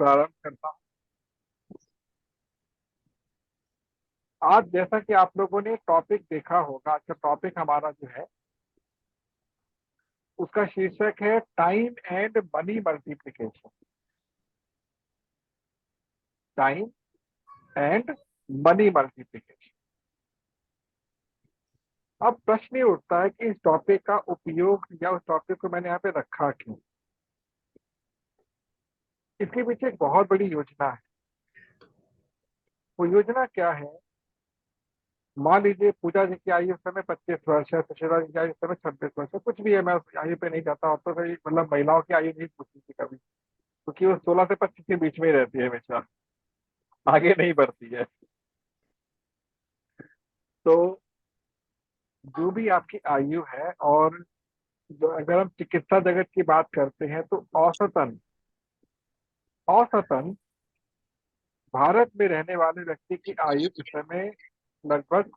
प्रारंभ करता हूँ। आज जैसा कि आप लोगों ने टॉपिक देखा होगा, आज का टॉपिक हमारा जो है उसका शीर्षक है time and money multiplication. Time and money multiplication. अब प्रश्न ये उठता है कि इस टॉपिक का उपयोग या उस टॉपिक को मैंने यहाँ पे रखा क्यों। इसके पीछे एक बहुत बड़ी योजना है। वो योजना क्या है? मान लीजिए पूजा जी की आयु इस समय 25 वर्ष है, सुशीला जी की आयु इस समय 26 वर्ष है, कुछ भी है, मैं उस आयु पे नहीं जाता हूँ, तो कोई मतलब महिलाओं की आयु नहीं पूछती थी कभी, क्योंकि वो 16 से 25 के बीच में ही रहती है हमेशा, आगे नहीं बढ़ती है। तो जो भी आपकी आयु है, और अगर हम चिकित्सा जगत की बात करते हैं तो औसतन औसतन भारत में रहने वाले व्यक्ति की आयु इस समय लगभग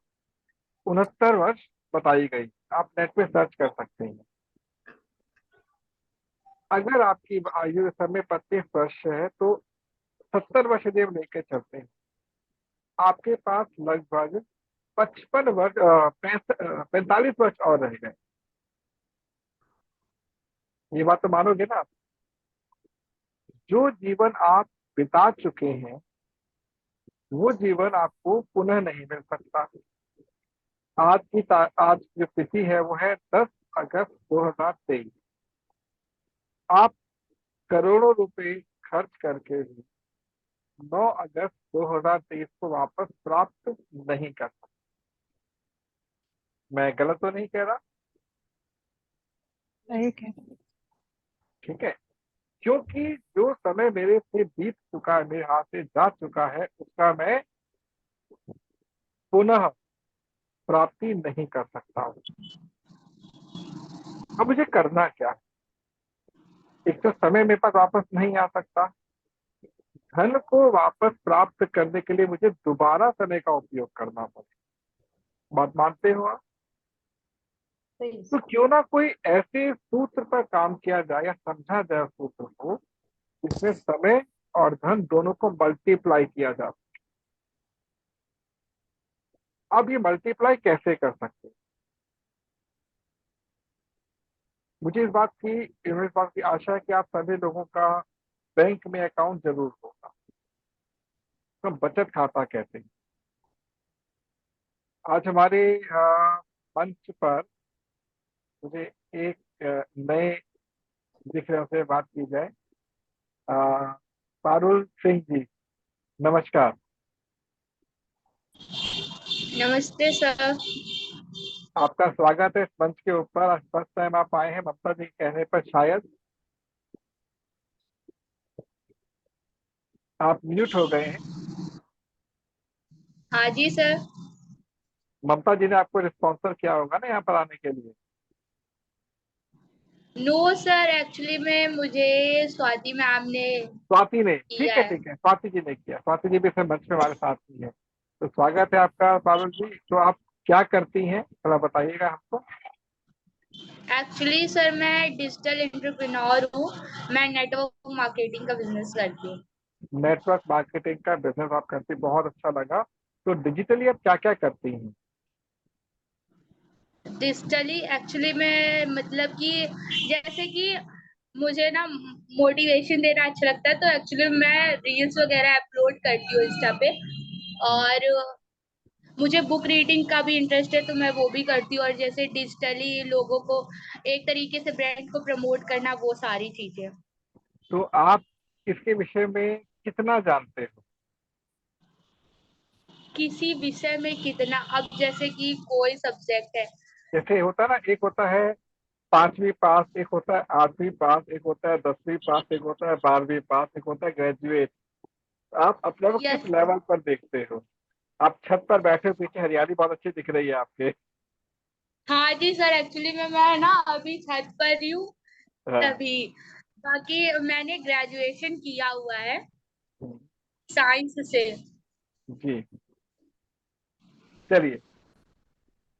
69 वर्ष बताई गई। आप नेट पे सर्च कर सकते हैं। अगर आपकी आयु इस समय 25 वर्ष है तो 70 वर्ष यदि हम लेके चलते हैं, आपके पास लगभग 55 वर्ष 45 वर्ष और रह गए। ये बात तो मानोगे ना आप? जो जीवन आप बिता चुके हैं वो जीवन आपको पुनः नहीं मिल सकता। आज जो तिथि है वो है 10 अगस्त 2023। आप करोड़ों रुपए खर्च करके भी 9 अगस्त 2023 को वापस प्राप्त नहीं कर सकते। मैं गलत तो नहीं कह रहा? ठीक है। ठीक है। क्योंकि जो समय मेरे से बीत चुका है, मेरे हाथ से जा चुका है, उसका मैं पुनः प्राप्ति नहीं कर सकता हूँ। अब मुझे करना क्या है? एक तो समय मेरे पास वापस नहीं आ सकता। धन को वापस प्राप्त करने के लिए मुझे दोबारा समय का उपयोग करना पड़ेगा। बात मानते हो आप? सही। तो क्यों ना कोई ऐसे सूत्र पर काम किया जाए या समझा जाए उस सूत्र को, जिसमें समय और धन दोनों को मल्टीप्लाई किया जा सके। अब ये मल्टीप्लाई कैसे कर सकते हैं? मुझे इस बात की आशा है कि आप सभी लोगों का बैंक में अकाउंट जरूर होगा, तो बचत खाता कहते हैं। आज हमारे मंच पर मुझे एक नए विषय से बात की जाए। अ, पारुल सिंह जी, नमस्कार। नमस्ते सर। आपका स्वागत है इस मंच के ऊपर। आज फर्स्ट टाइम आप आए हैं ममता जी के कहने पर, शायद आप म्यूट हो गए हैं। हाँ जी सर। ममता जी ने आपको रिस्पॉन्सर किया होगा ना यहाँ पर आने के लिए? नो सर, एक्चुअली में मुझे स्वाति मैम ने स्वाति ने? किया ठीक है है। ठीक है, स्वाति जी ने किया। स्वाति जी भी इस मंच में हमारे साथ ही है। तो स्वागत है आपका पारुल जी। तो आप क्या करती हैं, थोड़ा बताइएगा हमको। एक्चुअली सर मैं डिजिटल एंटरप्रेन्योर हूँ। मैं नेटवर्क मार्केटिंग का बिजनेस करती हूँ। नेटवर्क मार्केटिंग का बिजनेस आप करती, बहुत अच्छा लगा। तो डिजिटली आप क्या क्या करती हैं? डिजिटली एक्चुअली में मतलब कि जैसे कि मुझे ना मोटिवेशन देना अच्छा लगता है, तो एक्चुअली मैं रील्स वगैरह अपलोड करती हूँ इंस्टा पे। और मुझे बुक रीडिंग का भी इंटरेस्ट है, तो मैं वो भी करती हूँ। और जैसे डिजिटली लोगों को एक तरीके से ब्रांड को प्रमोट करना, वो सारी चीजें। तो आप इसके विषय में कितना जानते हो? किसी विषय में कितना, अब जैसे कि कोई सब्जेक्ट है। जैसे होता है ना, एक होता है 5वीं पास, एक होता है 8वीं पास, एक होता है 10वीं पास, एक होता है 12वीं पास, एक होता है ग्रेजुएट। आप अपने को किस यस। लेवल पर देखते हो? आप छत पर बैठे हो, पीछे हरियाली बहुत अच्छी दिख रही है आपके। हाँ जी सर, एक्चुअली में मैं ना अभी छत पर ही हूँ हाँ। तभी। बाकी मैंने ग्रेजुएशन किया हुआ है हम्म, साइंस से। जी। चलिए,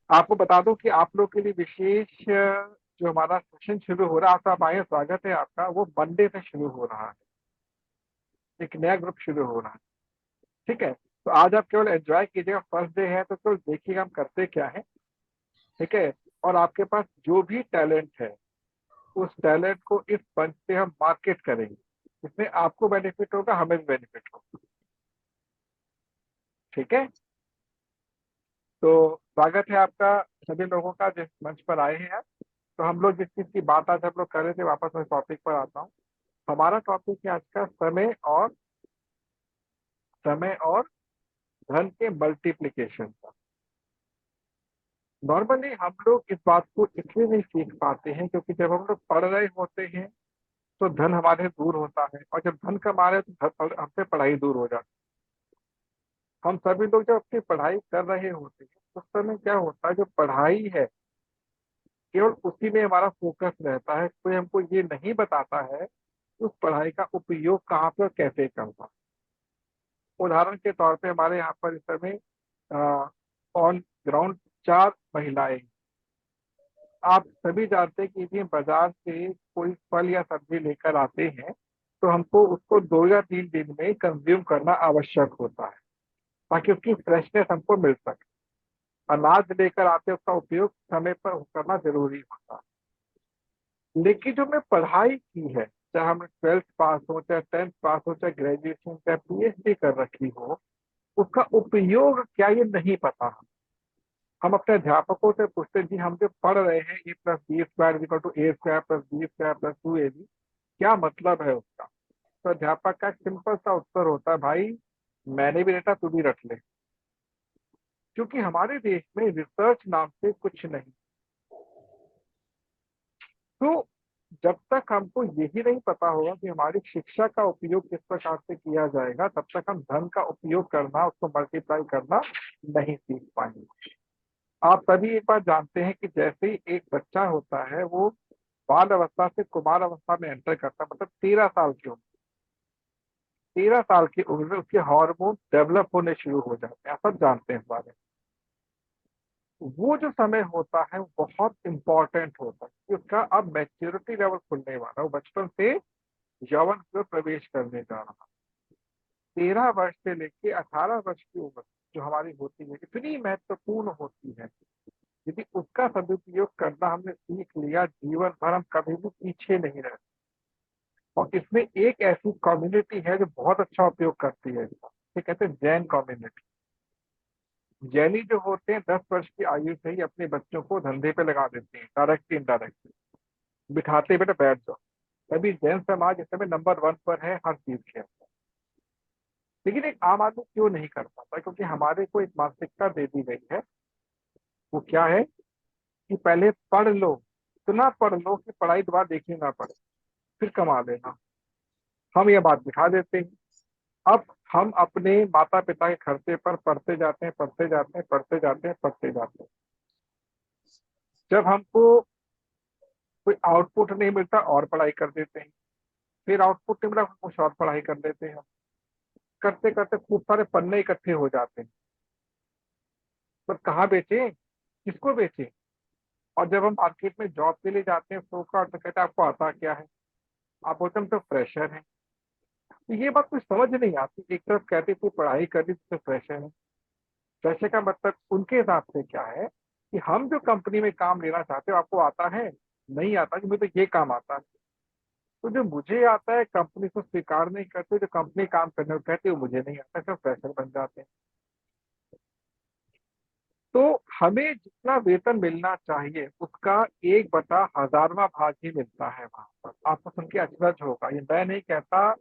आपको बता दूं कि आप लोग के लिए विशेष जो हमारा सेशन शुरू हो रहा है, आपका आए, स्वागत है आपका, वो मंडे से शुरू हो रहा है। एक नया ग्रुप शुरू हो रहा है। ठीक है, तो आज आप केवल एंजॉय कीजिएगा, फर्स्ट डे है तो केवल देखिएगा हम करते क्या है। ठीक है, और आपके पास जो भी टैलेंट है उस टैलेंट को इस मंच पे हम मार्केट करेंगे, इसमें आपको बेनिफिट होगा, हमें भी बेनिफिट होगा। ठीक है, तो स्वागत है आपका सभी लोगों का जिस मंच पर आए हैं आप। तो हम लोग जिस चीज की बात आज हम लोग कर रहे थे, वापस मैं टॉपिक पर आता हूँ। हमारा टॉपिक है आज का समय और धन के मल्टीप्लिकेशन का। नॉर्मली हम लोग इस बात को इसलिए नहीं सीख पाते हैं क्योंकि जब हम लोग पढ़ रहे होते हैं तो धन हमारे दूर होता है, और जब धन कमा रहे हैं तो हमसे पढ़ाई दूर हो जाती है। हम सभी लोग जब अपनी पढ़ाई कर रहे होते हैं उस समय क्या होता है, जो पढ़ाई है केवल उसी में हमारा फोकस रहता है, कोई हमको ये नहीं बताता है कि उस पढ़ाई का उपयोग कहाँ पे और कैसे करना। उदाहरण के तौर पे हमारे यहाँ पर इस समय ऑन ग्राउंड 4 महिलाएं। आप सभी जानते हैं कि यदि हम बाजार से कोई फल या सब्जी लेकर आते हैं तो हमको उसको 2 या 3 दिन में कंज्यूम करना आवश्यक होता है, ताकि उसकी फ्रेशनेस हमको मिल सके। अनाज लेकर आते हैं, उसका उपयोग समय पर करना जरूरी होता है। लेकिन जो मैं पढ़ाई की है, चाहे हमने 12th पास हो, चाहे 10th पास हो, चाहे ग्रेजुएशन, चाहे पीएचडी कर रखी हो, उसका उपयोग क्या ये नहीं पता। हम अपने अध्यापकों से पूछते हैं, जी हम जो पढ़ रहे हैं a+b² = a² + b² + 2ab, क्या मतलब है उसका। तो अध्यापक का सिंपल सा उत्तर होता है, भाई मैंने भी रटा तू भी रट ले। क्योंकि हमारे देश में रिसर्च नाम से कुछ नहीं। तो जब तक हमको यही नहीं पता होगा कि हमारी शिक्षा का उपयोग किस प्रकार से किया जाएगा, तब तक हम धन का उपयोग करना, उसको मल्टीप्लाई करना नहीं सीख पाएंगे। आप सभी एक बात जानते हैं कि जैसे ही एक बच्चा होता है वो बाल अवस्था से कुमार अवस्था में एंटर करता है, मतलब 13 साल की उम्र, 13 साल की उम्र में उसके हार्मोन डेवलप होने शुरू हो जाते हैं। आप सब जानते हैं इस बारे में। वो जो समय होता है वो बहुत इंपॉर्टेंट होता है कि उसका अब मैच्योरिटी लेवल खुलने वाला है, वो बचपन से यौवन में प्रवेश करने जा रहा है। 13 वर्ष से लेके 18 वर्ष की उम्र जो हमारी होती है इतनी महत्वपूर्ण होती है। यदि उसका सदुपयोग करना हमने सीख लिया, जीवन भर हम कभी भी पीछे नहीं रहते। और इसमें एक ऐसी कम्युनिटी है जो बहुत अच्छा उपयोग करती है इसका, ये कहते हैं जैन कम्युनिटी। जैनी जो होते हैं 10 वर्ष की आयु से ही अपने बच्चों को धंधे पे लगा देते हैं, डायरेक्टली इनडायरेक्टली बिठाते बेटा बैठ जाओ। तभी जैन समाज इस समय नंबर 1 पर है हर चीज के। लेकिन एक आम आदमी क्यों नहीं कर पाता, क्योंकि हमारे को एक मानसिकता दे दी गई है। वो क्या है कि पहले पढ़ लो, इतना पढ़ लो कि पढ़ाई दोबारा देखनी ना पड़े, फिर कमा लेना। हम ये बात दिखा देते हैं। अब हम अपने माता पिता के खर्चे पर पढ़ते जाते हैं, पढ़ते जाते हैं, पढ़ते जाते हैं, पढ़ते जाते हैं। जब हमको कोई आउटपुट नहीं मिलता और पढ़ाई कर देते हैं, फिर आउटपुट नहीं मिला कुछ और पढ़ाई कर लेते हैं। करते करते खूब सारे पन्ने इकट्ठे हो जाते हैं, पर कहाँ बेचे, किसको बेचे। और जब हम मार्केट में जॉब के लिए जाते हैं तो का तो कहते हैं आपको आता क्या है, आप बोलते हैं हम तो फ्रेशर हैं। तो ये बात कुछ समझ नहीं आती। एक तरफ कहते थे पढ़ाई करनी तो फ्रेशर है, फ्रेशर का मतलब उनके हिसाब से क्या है कि हम जो कंपनी में काम लेना चाहते हो आपको आता है, नहीं आता कि मुझे तो ये काम आता है। तो जो मुझे आता है कंपनी को स्वीकार नहीं करते, जो कंपनी काम करने को कहते हो मुझे नहीं आता, सब फ्रेशर बन जाते हैं। तो हमें जितना वेतन मिलना चाहिए उसका 1/1000वां भाग ही मिलता है वहां पर। आपको सुन के अचरज होगा, ये मैं नहीं कहता,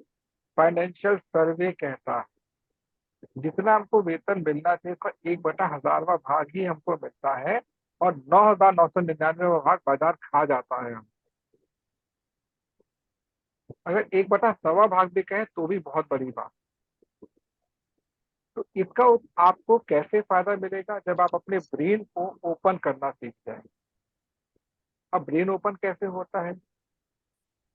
फाइनेंशियल सर्वे कहता है। जितना हमको वेतन मिलना चाहिए उसका 1/1000वां भाग ही हमको मिलता है, और 9999वां भाग बाजार खा जाता है। अगर 1/100वां भाग भी कहें तो भी बहुत बड़ी बात। तो इसका आपको कैसे फायदा मिलेगा, जब आप अपने ब्रेन को ओपन करना सीख जाए। अब ब्रेन ओपन कैसे होता है,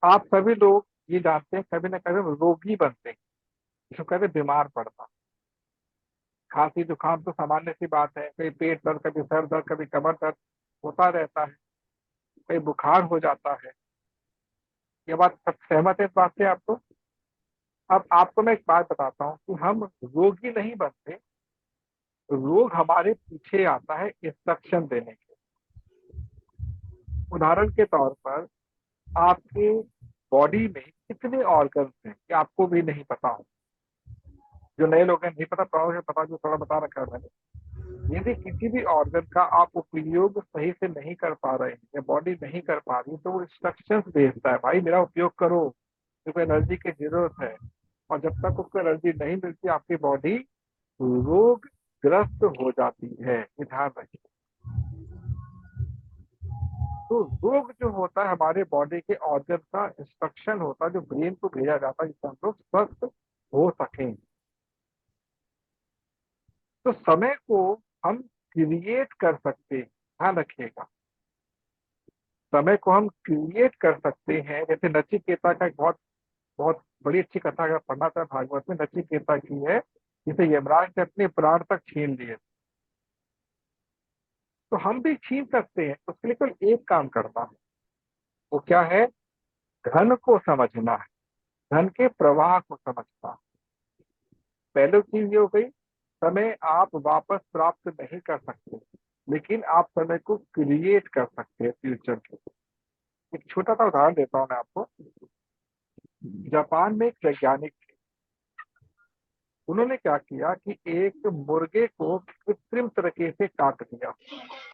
आप सभी लोग ये जानते हैं कभी ना कभी हम रोगी बनते हैं, जिसको कहते हैं बीमार पड़ना। खांसी जुकाम तो सामान्य सी बात है, कभी पेट दर्द, कभी सर दर्द, कभी कमर दर्द होता रहता है, कभी बुखार हो जाता है। ये बात सब सहमत है इस बात से आप तो। अब आपको मैं एक बात बताता हूँ कि हम रोगी नहीं बनते, रोग हमारे पीछे आता है इंस्ट्रक्शन देने के। उदाहरण के तौर पर आपके बॉडी में कितने ऑर्गन्स हैं कि आपको भी नहीं पता हो। जो नए लोग हैं नहीं पता, पता जो थोड़ा बता रखा है मैंने। यदि किसी भी ऑर्गन का आप उपयोग सही से नहीं कर पा रहे हैं या बॉडी नहीं कर पा रही, तो वो इंस्ट्रक्शंस भेजता है, भाई मेरा उपयोग करो, क्योंकि एनर्जी की जरूरत है। और जब तक उसको एनर्जी नहीं मिलती, आपकी बॉडी रोगग्रस्त हो जाती है, ये ध्यान रखिए। तो रोग जो होता है हमारे बॉडी के ऑर्गन का इंस्ट्रक्शन होता है, जो ब्रेन को भेजा जाता है जिससे हम लोग स्वस्थ हो सकें। तो समय को हम क्रिएट कर सकते हैं, ध्यान रखिएगा। समय को हम क्रिएट कर सकते हैं। जैसे नचिकेता का एक बहुत बहुत बड़ी अच्छी कथा अगर पढ़ना चाहे भागवत में, नचिकेता की है, जिसे यमराज ने अपने प्राण तक छीन लिए। तो हम भी छीन सकते हैं, उसके लिए केवल एक काम करना है। वो क्या है? धन को समझना है, धन के प्रवाह को समझना है। पहली चीज ये हो गई, समय आप वापस प्राप्त नहीं कर सकते, लेकिन आप समय को क्रिएट कर सकते हैं फ्यूचर के। एक छोटा सा उदाहरण देता हूं मैं आपको। जापान में एक वैज्ञानिक थे। उन्होंने क्या किया कि एक मुर्गे को कृत्रिम तरीके से काट दिया,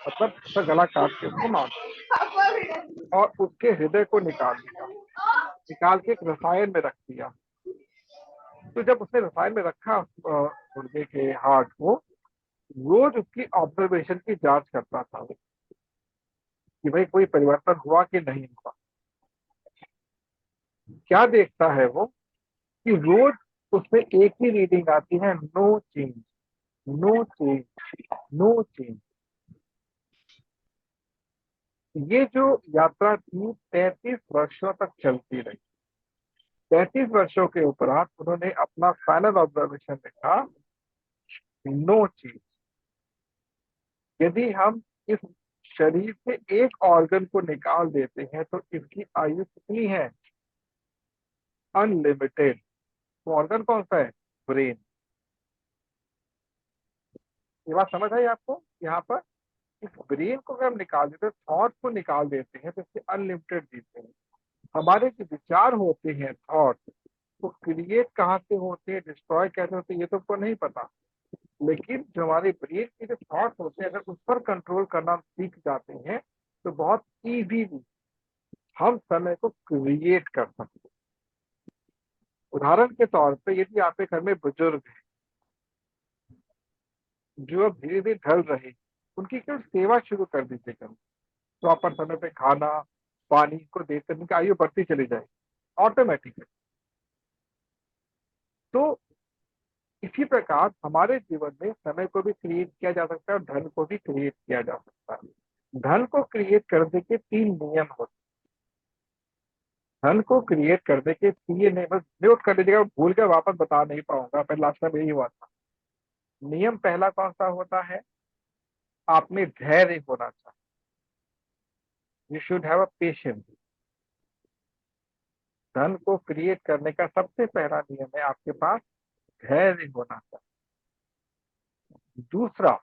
मतलब उसका गला काट के उसको मार दिया और उसके हृदय को निकाल दिया, निकाल के एक रसायन में रख दिया। तो जब उसने रसायन में रखा मुर्गे के हार्ट को, रोज उसकी ऑब्जर्वेशन की जांच करता था कि भाई कोई परिवर्तन हुआ कि नहीं हुआ। क्या देखता है वो कि रोज उसमें एक ही रीडिंग आती है, no change, no change, no change. ये जो यात्रा थी 33 वर्षों तक चलती रही। 33 वर्षों के उपरांत उन्होंने अपना फाइनल ऑब्जर्वेशन लिखा, नो चेंज। यदि हम इस शरीर से एक ऑर्गन को निकाल देते हैं तो इसकी आयु कितनी है? अनलिमिटेड। वो ऑर्गन कौन सा है? ब्रेन। ये बात समझ आई आपको? यहाँ पर इस ब्रेन को अगर हम निकाल देते हैं, थॉट को निकाल देते हैं, तो इसके अनलिमिटेड जीते हैं। हमारे जो विचार होते हैं, थॉट, वो क्रिएट कहाँ से होते हैं, डिस्ट्रॉय कैसे होते हैं, ये तो आपको नहीं पता। लेकिन जो हमारे ब्रेन के जो थॉट्स होते हैं, अगर उस पर कंट्रोल करना सीख जाते हैं, तो बहुत इजीली हम समय को क्रिएट कर सकते हैं। उदाहरण के तौर पे, यदि आपके घर में बुजुर्ग हैं जो अब धीरे धीरे ढल रहे हैं, उनकी केवल सेवा शुरू कर दीजिए करो, प्रॉपर समय पे खाना पानी को देकर उनकी आयु बढ़ती चली जाएगी ऑटोमेटिकली। तो इसी प्रकार हमारे जीवन में समय को भी क्रिएट किया जा सकता है और धन को भी क्रिएट किया जा सकता है। धन को क्रिएट करने के 3 नियम होते हैं। धन को क्रिएट करने के 3 नियम, बस नोट कर लीजिएगा, भूल कर वापस बता नहीं पाऊंगा, पहले लास्ट टाइम यही हुआ था। नियम पहला कौन सा होता है? आप में धैर्य होना चाहिए। You should have a patience. धन को क्रिएट करने का सबसे पहला नियम है, आपके पास धैर्य होना चाहिए। दूसरा,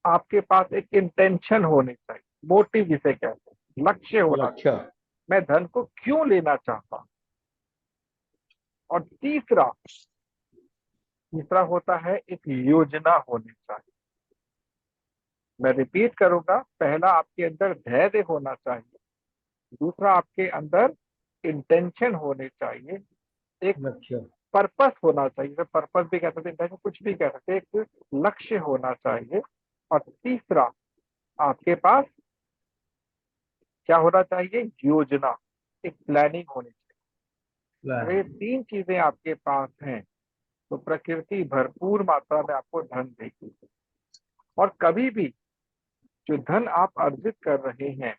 आपके पास एक इंटेंशन होनी चाहिए, मोटिव जिसे कहते हैं, लक्ष्य होना लक्ष्य। चाहिए, मैं धन को क्यों लेना चाहता हूं। और तीसरा होता है एक योजना होनी चाहिए। मैं रिपीट करूंगा, पहला आपके अंदर धैर्य होना चाहिए, दूसरा आपके अंदर इंटेंशन होनी चाहिए, एक लक्ष्य। पर्पस होना चाहिए, पर्पस भी कह सकते हैं, कुछ भी कह सकते हैं, एक लक्ष्य होना चाहिए। और तीसरा आपके पास क्या होना चाहिए? योजना, एक प्लानिंग होनी चाहिए। अगर ये 3 चीजें आपके पास हैं तो प्रकृति भरपूर मात्रा में आपको धन देगी। और कभी भी जो धन आप अर्जित कर रहे हैं,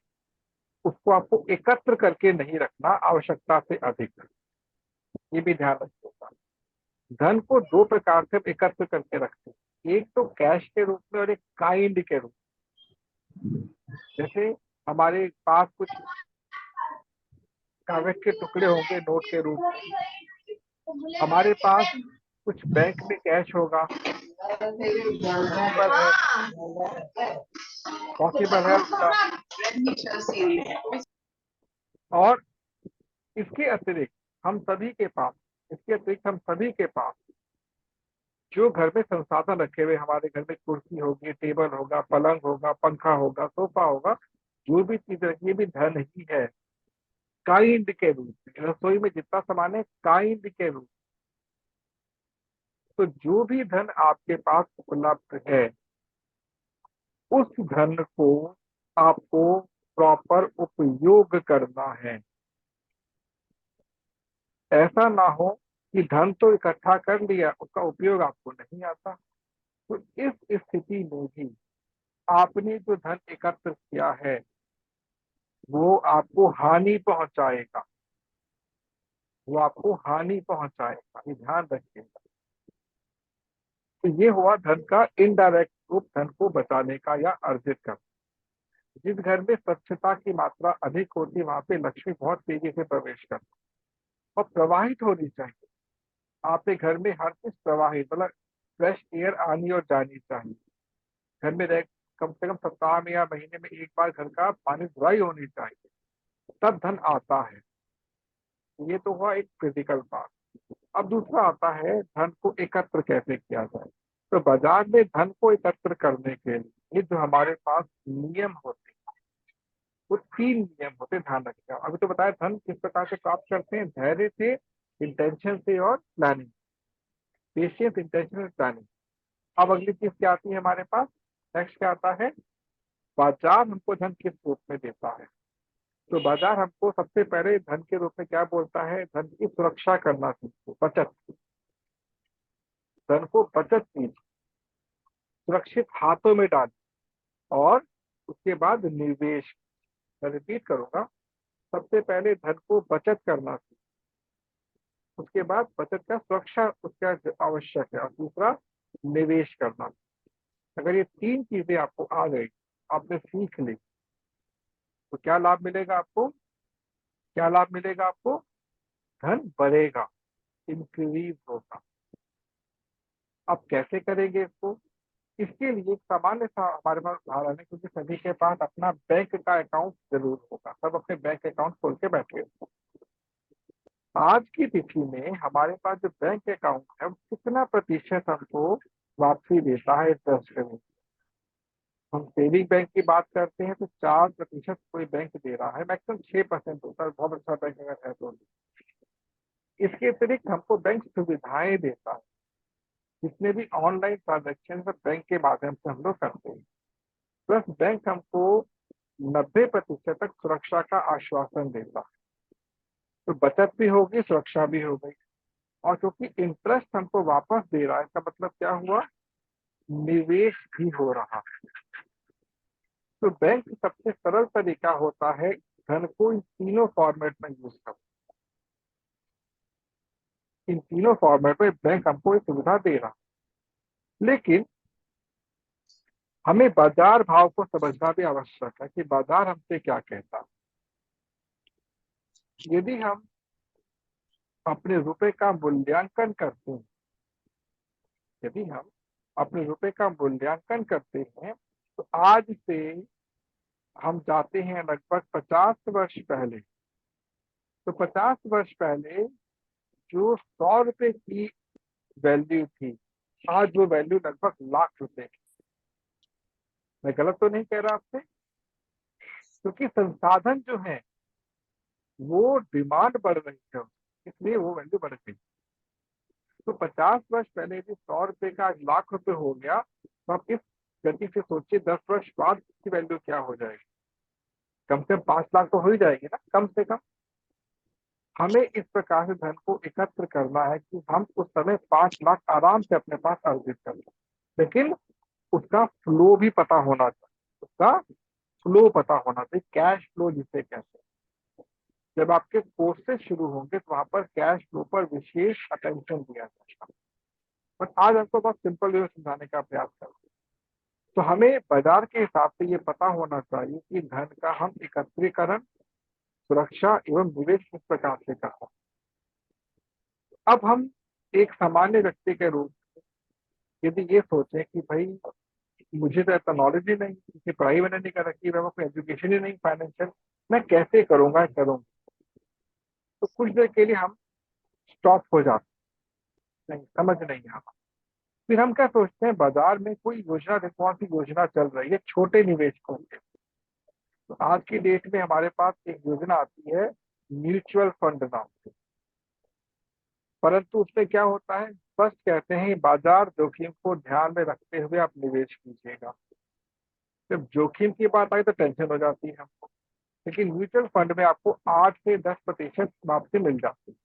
उसको आपको एकत्र करके नहीं रखना आवश्यकता से अधिक। ये भी ध्यान रखिएगा। धन को 2 प्रकार से एकत्र करके रखते हैं, एक तो कैश के रूप में और एक काइंड के रूप में। जैसे हमारे पास कुछ कागज के टुकड़े होंगे नोट के रूप में, हमारे पास कुछ बैंक में कैश होगा, पॉसिबल है, पॉसिबल है आपका। और इसके अतिरिक्त हम सभी के पास इसके अतिरिक्त हम सभी के पास जो घर में संसाधन रखे हुए, हमारे घर में कुर्सी होगी, टेबल होगा, पलंग होगा, पंखा होगा, सोफा होगा, जो भी चीज रखी है भी धन ही है, काइंड के रूप में। रसोई में जितना सामान है काइंड के रूप। तो जो भी धन आपके पास उपलब्ध है, उस धन को आपको प्रॉपर उपयोग करना है। ऐसा ना हो कि धन तो इकट्ठा कर लिया, उसका उपयोग आपको नहीं आता। तो इस स्थिति में भी आपने जो धन एकत्र किया है वो आपको हानि पहुंचाएगा, वो आपको हानि पहुंचाएगा, ये ध्यान रखिएगा। तो ये हुआ धन का इनडायरेक्ट रूप, धन को बचाने का या अर्जित करना। जिस घर में स्वच्छता की मात्रा अधिक होती है वहां पे लक्ष्मी बहुत तेजी से प्रवेश करती है और प्रवाहित होनी चाहिए। आपके घर में हर चीज प्रवाहित, मतलब फ्रेश एयर आनी और जानी चाहिए। घर में रह कम से कम सप्ताह में या महीने में एक बार घर का पानी धुलाई होनी चाहिए, तब धन आता है। ये तो हुआ एक फिजिकल पार्ट। अब दूसरा आता है धन को एकत्र कैसे किया जाए। तो बाजार में धन को एकत्र करने के लिए जो हमारे पास नियम होते हैं, वो 3 नियम होते हैं, ध्यान रखिएगा। अभी तो बताया धन किस प्रकार से प्राप्त करते हैं, धैर्य से, इंटेंशन से और प्लानिंग। पेशेंस, इंटेंशन और प्लानिंग। अब अगली चीज क्या आती है हमारे पास, नेक्स्ट क्या आता है, बाजार हमको धन किस रूप में देता है। तो बाजार हमको सबसे पहले धन के रूप में क्या बोलता है, धन की सुरक्षा करना सीखो, बचत। धन को बचत कीजिए, सुरक्षित हाथों में डालिए, और उसके बाद निवेश। मैं रिपीट करूंगा, सबसे पहले धन को बचत करना सीखो, उसके बाद बचत का सुरक्षा उसका आवश्यक है, और दूसरा निवेश करना। अगर ये 3 चीजें आपको आ गई, आपने सीख ली, तो क्या लाभ मिलेगा आपको, क्या लाभ मिलेगा आपको, धन बढ़ेगा, इंक्रीज होगा। अब कैसे करेंगे इसको, इसके लिए एक सामान्य सा हमारे पास उदाहरण है, क्योंकि सभी के पास अपना बैंक का अकाउंट जरूर होगा, सब अपने बैंक अकाउंट खोल के बैठे हैं। आज की तिथि में हमारे पास जो बैंक अकाउंट है वो कितना प्रतिशत हमको वापसी देता है इंटरेस्ट में। हम सेविंग बैंक की बात करते हैं तो 4% कोई बैंक दे रहा है, मैक्सिमम 6% होता है, बहुत अच्छा बैंक अगर है तो। इसके अतिरिक्त हमको बैंक सुविधाएं देता है, जितने भी ऑनलाइन ट्रांजेक्शन बैंक के माध्यम से हम लोग करते हैं। प्लस बैंक हमको 90% तक सुरक्षा का आश्वासन देता है। तो बचत भी होगी, सुरक्षा भी हो गई, और क्योंकि इंटरेस्ट हमको वापस दे रहा है, इसका मतलब क्या हुआ, निवेश भी हो रहा है। तो बैंक सबसे सरल तरीका होता है धन को इन तीनों फॉर्मेट में यूज करना। इन तीनों फॉर्मेट में बैंक हमको एक सुविधा दे रहा है। लेकिन हमें बाजार भाव को समझना भी आवश्यक है कि बाजार हमसे क्या कहता है। यदि हम अपने रुपए का मूल्यांकन करते हैं, यदि हम अपने रुपए का मूल्यांकन करते हैं, तो आज से हम जाते हैं लगभग 50 वर्ष पहले। तो 50 वर्ष पहले जो 100 रुपए की वैल्यू थी, आज वो वैल्यू लगभग लाख रुपए की। मैं गलत तो नहीं कह रहा आपसे, क्योंकि संसाधन जो है वो डिमांड बढ़ रही है, इसलिए वो वैल्यू बढ़ गई। तो 50 वर्ष पहले यदि 100 रुपए का आज लाख रुपए हो गया, तो आप इस गति से सोचिए 10 वर्ष बाद इसकी वैल्यू क्या हो जाएगी, कम से कम 5 लाख तो हो ही जाएगी ना, कम से कम। हमें इस प्रकार से धन को एकत्र करना है कि हम उस समय 5 लाख आराम से अपने पास अर्जित कर लें। लेकिन उसका फ्लो भी पता होना चाहिए, उसका फ्लो पता होना चाहिए, कैश फ्लो जिसे कहते हैं। जब आपके कोर्सेज शुरू होंगे तो वहां पर कैश फ्लो पर विशेष अटेंशन दिया जाएगा, बट आज हमको बहुत सिंपल वे में समझाने का प्रयास करते हैं। तो हमें बाजार के हिसाब से ये पता होना चाहिए कि धन का हम एकत्रीकरण, सुरक्षा एवं निवेश किस प्रकार से करते हैं। अब हम एक सामान्य व्यक्ति के रूप में यदि ये सोचें कि भाई मुझे तो इतना नॉलेज ही नहीं, किसी पढ़ाई मैंने नहीं कर रखी, मैं कोई एजुकेशन ही नहीं फाइनेंशियल, मैं कैसे करूंगा करूंगा, तो कुछ देर के लिए हम स्टॉप हो जाते हैं, नहीं समझ नहीं आता। फिर हम क्या सोचते हैं, बाजार में कोई योजना, देखो कौन सी योजना चल रही है छोटे निवेशकों के। तो आज की डेट में हमारे पास एक योजना आती है म्यूचुअल फंड नाम से, परंतु उसमें क्या होता है, बस कहते हैं बाजार जोखिम को ध्यान में रखते हुए आप निवेश कीजिएगा। जब जोखिम की बात आई तो टेंशन हो जाती है हमको। लेकिन म्यूचुअल फंड में आपको 8 से 10% वापसी मिल जाती है।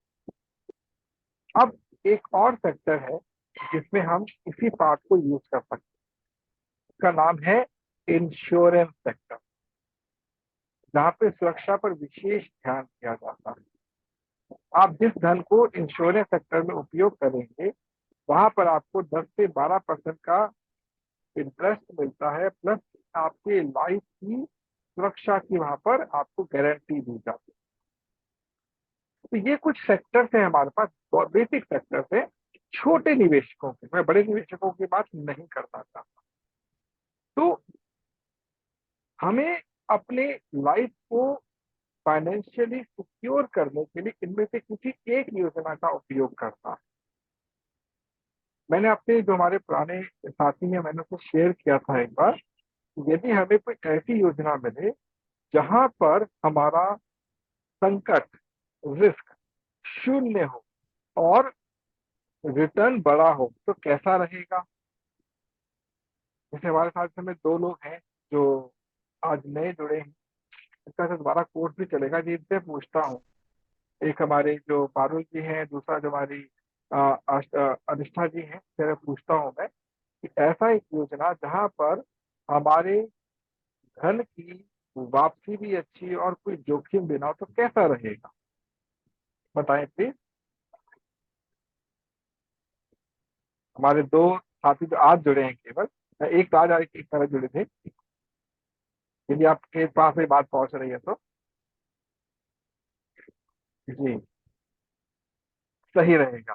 अब एक और सेक्टर है जिसमें हम इसी पार्ट को यूज कर सकते हैं, उसका नाम है इंश्योरेंस सेक्टर, जहाँ पे सुरक्षा पर विशेष ध्यान दिया जाता है। आप जिस धन को इंश्योरेंस सेक्टर में उपयोग करेंगे, वहां पर आपको 10 से 12% का इंटरेस्ट मिलता है, प्लस आपके लाइफ की सुरक्षा की वहां पर आपको गारंटी दी जाती है। तो ये कुछ सेक्टर्स है हमारे पास, बेसिक सेक्टर्स है छोटे निवेशकों के। मैं बड़े निवेशकों की बात नहीं करना चाहता। तो हमें अपने लाइफ को फाइनेंशियली सिक्योर करने के लिए इनमें से किसी एक योजना का उपयोग करना है। मैंने अपने जो हमारे पुराने साथी हैं, मैंने उसे शेयर किया था एक बार, यदि हमें कोई ऐसी योजना मिले जहां पर हमारा संकट, रिस्क शून्य हो और रिटर्न बड़ा हो, तो कैसा रहेगा। जैसे हमारे साथ में 2 लोग हैं जो आज नए जुड़े हैं, इसका से दोबारा कोर्स भी चलेगा जी, इनसे पूछता हूँ। एक हमारे जो पारुल जी हैं, दूसरा जो हमारी अनिष्ठा जी हैं, फिर पूछता हूँ मैं कि ऐसा एक योजना जहां पर हमारे धन की वापसी भी अच्छी और कोई जोखिम भी ना हो, तो कैसा रहेगा, बताएं प्लीज। हमारे 2 साथी जो आज जुड़े हैं केवल, एक तो आज एक तरह जुड़े थे, यदि आपके पास ये बात पहुंच रही है तो। जी, सही रहेगा।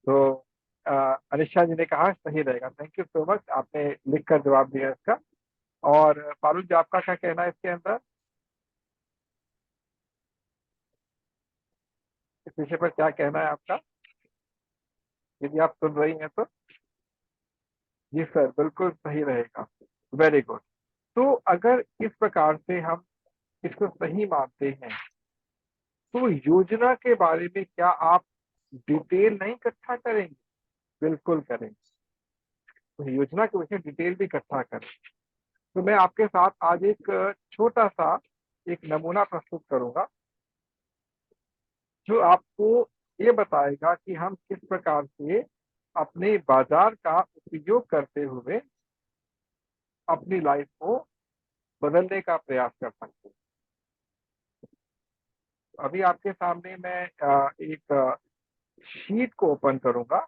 तो अनिशा जी ने कहा सही रहेगा, थैंक यू सो मच, आपने लिखकर जवाब दिया इसका। और पारुल जी, आपका क्या कहना है इसके अंदर, इस विषय पर क्या कहना है आपका, यदि आप सुन रही हैं तो। जी सर, बिल्कुल सही रहेगा, वेरी गुड। तो अगर इस प्रकार से हम इसको सही मानते हैं, तो योजना के बारे में क्या आप डिटेल नहीं इकट्ठा करेंगे, बिल्कुल करेंगे। तो योजना के विषय डिटेल भी इकट्ठा करें। तो मैं आपके साथ आज एक छोटा सा एक नमूना प्रस्तुत करूंगा, जो आपको ये बताएगा कि हम किस प्रकार से अपने बाजार का उपयोग करते हुए अपनी लाइफ को बदलने का प्रयास कर सकते हैं। अभी आपके सामने मैं एक शीट को ओपन करूंगा।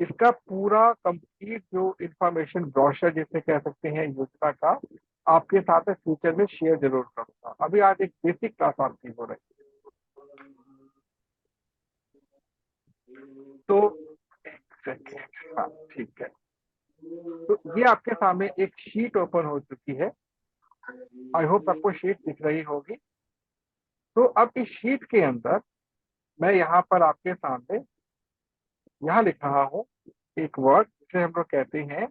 इसका पूरा कंप्लीट जो इंफॉर्मेशन ब्रोशर जिसे कह सकते हैं योजना का, आपके साथ फ्यूचर में शेयर जरूर करूंगा। अभी आज एक बेसिक क्लास आपकी हो रही है। तो एक सेकेंड, हाँ ठीक है। तो ये आपके सामने एक शीट ओपन हो चुकी है, आई होप आपको शीट दिख रही होगी। तो अब इस शीट के अंदर मैं यहाँ पर आपके सामने यहाँ लिख रहा हूँ एक वर्ड जिसे हम लोग कहते हैं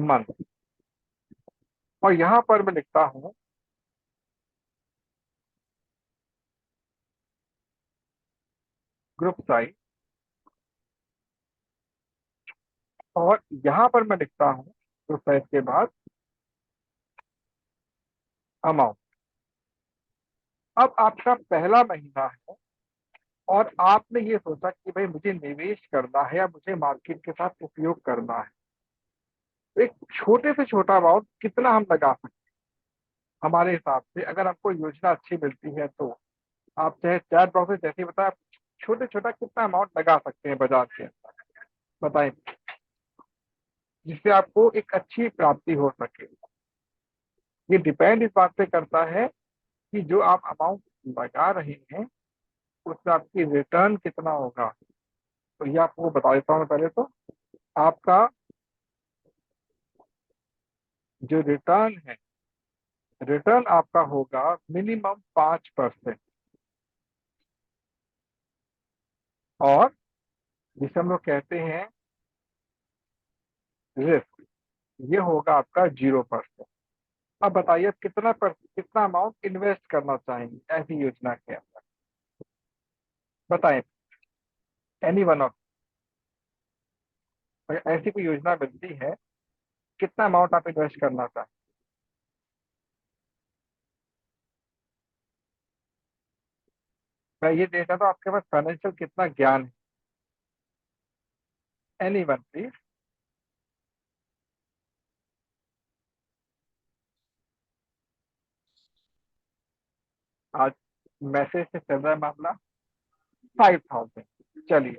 मंथ, और यहाँ पर मैं लिखता हूँ ग्रुप साइज, और यहाँ पर मैं लिखता हूँ ग्रुप साइज के बाद अमाउंट। अब आपका पहला महीना है और आपने ये सोचा कि भाई मुझे निवेश करना है या मुझे मार्केट के साथ उपयोग करना है। तो एक छोटे से छोटा अमाउंट कितना हम लगा सकते हैं हमारे हिसाब से, अगर आपको योजना अच्छी मिलती है तो। आप चाहे चैट बॉक्स में जैसे ही बताया, छोटे छोटा कितना अमाउंट लगा सकते हैं बाजार के अंदर, बताएं, जिससे आपको एक अच्छी प्राप्ति हो सके। ये डिपेंड इस बात पे करता है कि जो आप अमाउंट लगा रहे हैं उससे आपकी रिटर्न कितना होगा। तो ये आपको बता देता हूँ मैं पहले तो। आपका जो रिटर्न है, रिटर्न आपका होगा मिनिमम 5%। और जिसे हम लोग कहते हैं रिस्क, ये होगा आपका 0%। अब बताइए आप कितना अमाउंट इन्वेस्ट करना चाहेंगे ऐसी योजना के अंदर, बताएं। एनी वन ऑफ, ऐसी कोई योजना मिलती है, कितना अमाउंट आप इन्वेस्ट करना चाहें। मैं ये देखना तो आपके पास फाइनेंशियल कितना ज्ञान है। Any one please. आज मैसेज से चल रहा है मामला 5,000। चलिए,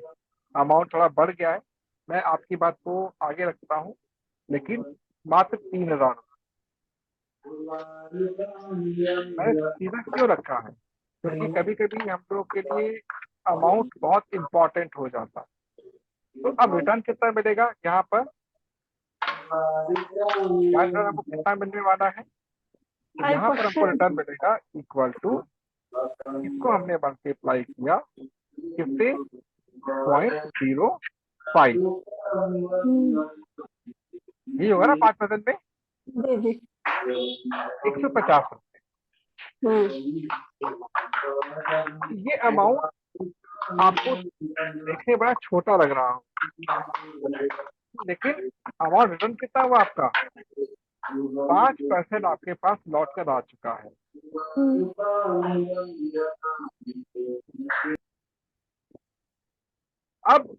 अमाउंट थोड़ा बढ़ गया है, मैं आपकी बात को आगे रखता हूँ, लेकिन मात्र 3,000। मैंने सीधा क्यों रखा है, क्योंकि कभी कभी हम लोग के लिए अमाउंट बहुत इंपॉर्टेंट हो जाता है। तो अब रिटर्न कितना मिलेगा यहाँ पर, यहाँ रिटर्न हमको कितना मिलने वाला है। तो यहाँ पर हमको रिटर्न मिलेगा इक्वल टू, इसको हमने मल्टीप्लाई किया किससे, 0.05। यही होगा ना 5% में, जी जी। 150। ये अमाउंट आपको देखने बड़ा छोटा लग रहा हो, लेकिन अमाउंट रिटर्न कितना हुआ आपका, 5% आपके पास लौट कर आ चुका है। अब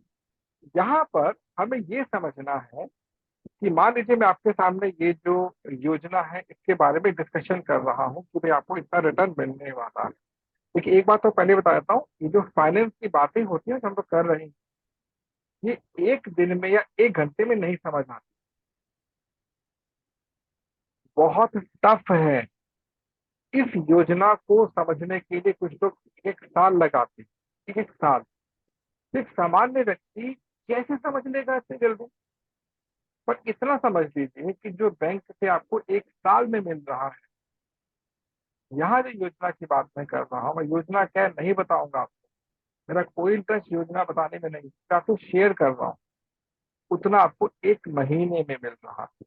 यहाँ पर हमें ये समझना है कि मान लीजिए मैं आपके सामने ये जो योजना है इसके बारे में डिस्कशन कर रहा हूँ कि भाई आपको इतना रिटर्न मिलने वाला है। देखिए, एक बात तो पहले बता देता हूँ, ये जो फाइनेंस की बातें होती है जो हम लोग कर रहे हैं, ये एक दिन में या एक घंटे में नहीं समझ आती, बहुत टफ है। इस योजना को समझने के लिए कुछ लोग 1 साल लगाते हैं, 1 साल। एक सामान्य व्यक्ति कैसे समझ लेगा इतनी जल्दी। पर इतना समझ लीजिए कि जो बैंक से आपको 1 साल में मिल रहा है, यहाँ जो योजना की बात मैं कर रहा हूँ, मैं योजना क्या है नहीं बताऊंगा आपको, मेरा कोई इंटरेस्ट योजना बताने में नहीं, मैं आपको शेयर कर रहा हूँ। उतना आपको 1 महीने में मिल रहा है।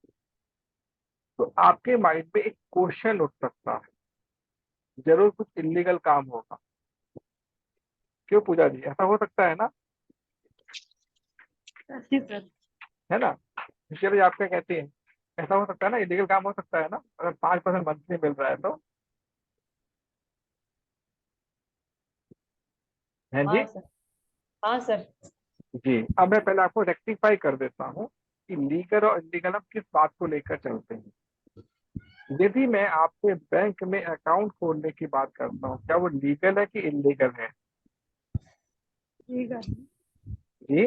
तो आपके माइंड में एक क्वेश्चन उठ सकता है, जरूर कुछ इलीगल काम होगा। क्यों पूजा जी, ऐसा हो सकता है ना, है ना। चलिए, आप क्या कहते हैं, ऐसा हो सकता है ना, इलीगल काम हो सकता है ना, अगर 5% मंथली मिल रहा है तो। हैं जी। हाँ सर। हाँ सर। जी, अब मैं पहले आपको रेक्टिफाई कर देता हूँ कि लीगल और इलीगल हम किस बात को लेकर चलते हैं। यदि मैं आपसे बैंक में अकाउंट खोलने की बात करता हूँ, क्या वो लीगल है कि इलीगल है। ठीक है। जी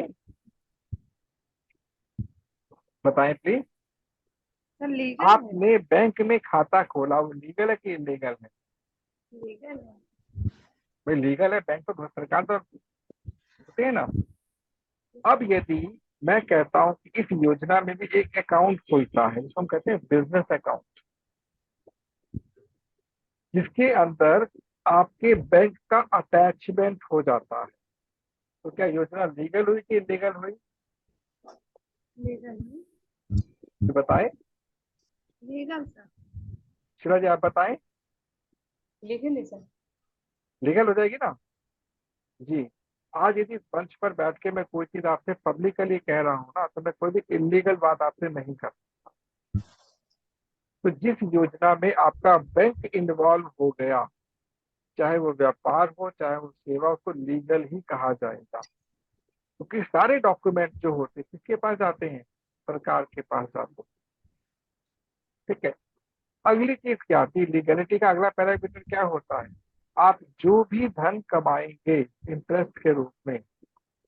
बताएं प्लीज। सर लीगल है। आपने बैंक में खाता खोला, वो लीगल है कि इलीगल है। लीगल है। भाई लीगल है, बैंक तो सरकार तो होते हैं ना। अब यदि मैं कहता हूँ कि इस योजना में भी एक अकाउंट खुलता है जिसको हम कहते हैं बिजनेस अकाउंट, जिसके अंदर आपके बैंक का अटैचमेंट हो जाता है, तो क्या योजना लीगल हुई कि इलीगल हुई, लीगल है। ये बताएं। Legal sir. शिवा जी आप बताएं। लीगल है सर। लीगल हो जाएगी ना। जी, आज यदि मंच पर बैठ के मैं कोई चीज आपसे पब्लिकली कह रहा हूँ ना, तो मैं कोई भी इलीगल बात आपसे नहीं कर। तो जिस योजना में आपका बैंक इन्वॉल्व हो गया, चाहे वो व्यापार हो चाहे वो सेवा, उसको लीगल ही कहा जाएगा। क्योंकि सारे डॉक्यूमेंट जो होते हैं किसके पास जाते हैं, सरकार के पास जाते हैं। ठीक है। अगली चीज क्या आती है, लीगलिटी का अगला पैरामीटर क्या होता है, आप जो भी धन कमाएंगे इंटरेस्ट के रूप में,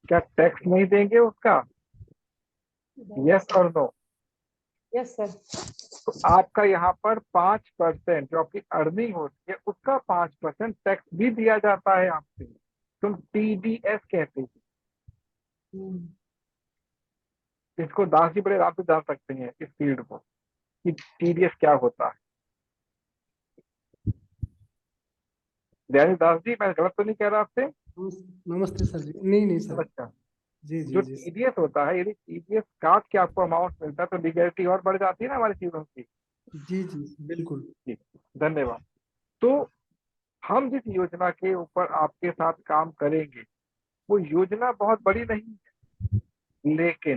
क्या टैक्स नहीं देंगे उसका, यस और नो। Yes sir. तो आपका यहाँ पर 5% जो आपकी अर्निंग होती है उसका 5% टैक्स भी दिया जाता है आपसे। तुम TDS कहते हैं। इसको दास जी बड़े आराम से जान सकते हैं इस फील्ड को कि TDS क्या होता है। दयानी दास जी, मैं गलत तो नहीं कह रहा आपसे? नमस्ते सर जी। नहीं नहीं सर। अच्छा, जी जी जो जी सर। TDS होता है, यदि TDS काट के आपको अमाउंट मिलता है तो लीगलिटी और बढ़ जाती है ना हमारी चीजों की। जी जी बिल्कुल। जी, धन्यवाद। तो हम जिस योजना के ऊपर आपके साथ काम करेंगे वो योजना बहुत बड़ी नहीं है,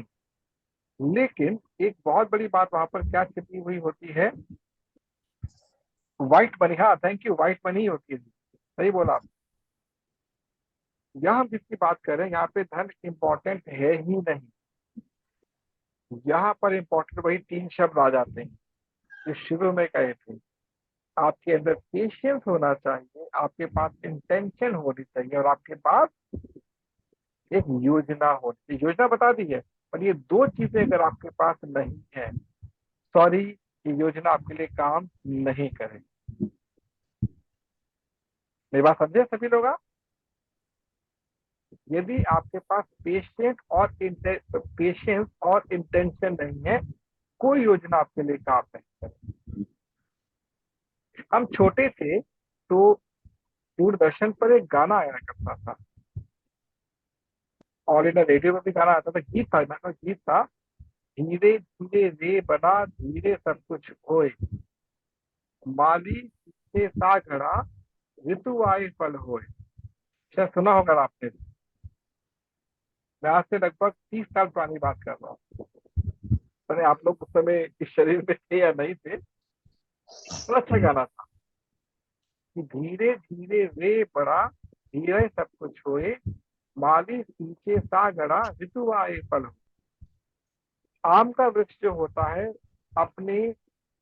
लेकिन एक बहुत बड़ी बात वहां पर क्या छिपी हुई होती है, व्हाइट मनी। हाँ, थैंक यू, व्हाइट मनी होती है। सही बोला आप। यहाँ हम जिसकी बात कर रहे हैं यहाँ पे धन इंपॉर्टेंट है ही नहीं। यहाँ पर इंपॉर्टेंट वही 3 शब्द आ जाते हैं जो शुरू में कहे थे। आपके अंदर पेशेंस होना चाहिए, आपके पास इंटेंशन होनी चाहिए, और आपके पास एक योजना होनी चाहिए। योजना बता दी है, और ये 2 चीजें अगर आपके पास नहीं है, सॉरी, ये योजना आपके लिए काम नहीं करेगी। मेरी बात समझे सभी लोग आप? यदि आपके पास पेशेंस और इंटेंशन नहीं है, कोई योजना आपके लिए काम नहीं करेगी। हम छोटे थे तो दूरदर्शन पर एक गाना आया करता था, और इन रेडियो में भी गाना आता था, गीत था ना, गीत था, धीरे धीरे रे बना धीरे सब कुछ होए, माली पीछे सा घड़ा ऋतु आए फल होए। शायद सुना होगा आपने। मैं आज से लगभग 30 साल पुरानी बात कर रहा हूँ। मैंने आप लोग उस समय इस शरीर में थे या नहीं थे, बड़ा अच्छा गाना था कि धीरे धीरे रे बड़ा धीरे सब कुछ होए, माली पीछे सा घड़ा ऋतु आए फल हो। आम का वृक्ष जो होता है अपने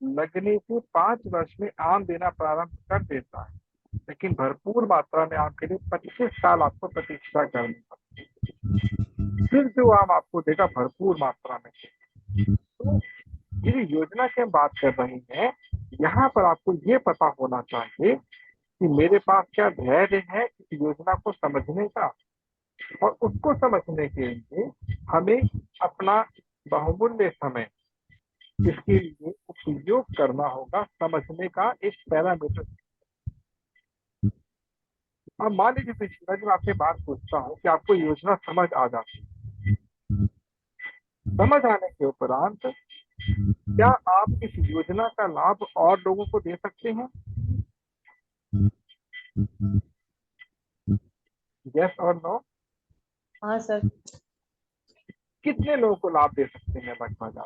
लगने से 5 वर्ष में आम देना प्रारंभ कर देता है, लेकिन भरपूर मात्रा में आम के लिए 25 साल आपको प्रतीक्षा करनी पड़ती, फिर जो आम आपको देगा भरपूर मात्रा में। तो ये योजना की हम बात कर रहे हैं, यहाँ पर आपको ये पता होना चाहिए कि मेरे पास क्या धैर्य है इस योजना को समझने का, और उसको समझने के लिए हमें अपना बहुमूल्य समय इसके लिए उपयोग करना होगा, समझने का एक पैरामीटर। अब मान लीजिए पिछला जब आपसे बात पूछता हूँ कि आपको योजना समझ आ जाती है, समझ आने के उपरांत क्या आप इस योजना का लाभ और लोगों को दे सकते हैं? यस और नो? हाँ सर। कितने लोगों को लाभ दे सकते हैं लगभग आप?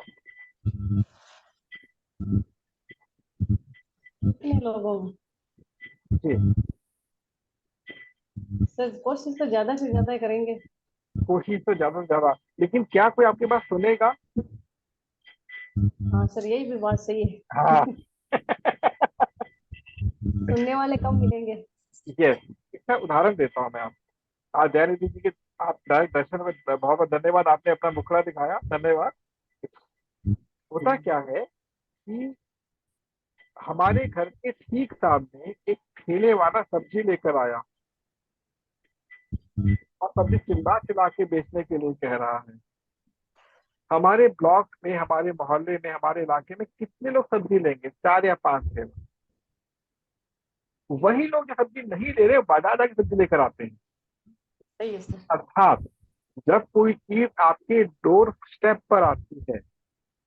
कितने लोगों को? जी, सर कोशिश तो ज्यादा से ज्यादा करेंगे। कोशिश तो ज्यादा से ज्यादा, लेकिन क्या कोई आपके पास सुनेगा? हाँ सर, यही भी बात सही है। हाँ। सुनने वाले कम मिलेंगे। यस, इसका उदाहरण देता हूँ मैं आपको। आज दयानिधि जी के आप डायरेक्ट दर्शन में बहुत बहुत धन्यवाद, आपने अपना मुखड़ा दिखाया, धन्यवाद। होता क्या है कि हमारे घर के ठीक सामने एक ठेले वाला सब्जी लेकर आया, और सब्जी चिल्ला चिल्ला के बेचने के लिए कह रहा है। हमारे ब्लॉक में, हमारे मोहल्ले में, हमारे इलाके में कितने लोग सब्जी लेंगे? 4 या 5 लोग। वही लोग जो सब्जी नहीं ले रहे बाजार जाके सब्जी लेकर आते हैं। सही है सर। अर्थात जब कोई चीज आपके डोर स्टेप पर आती है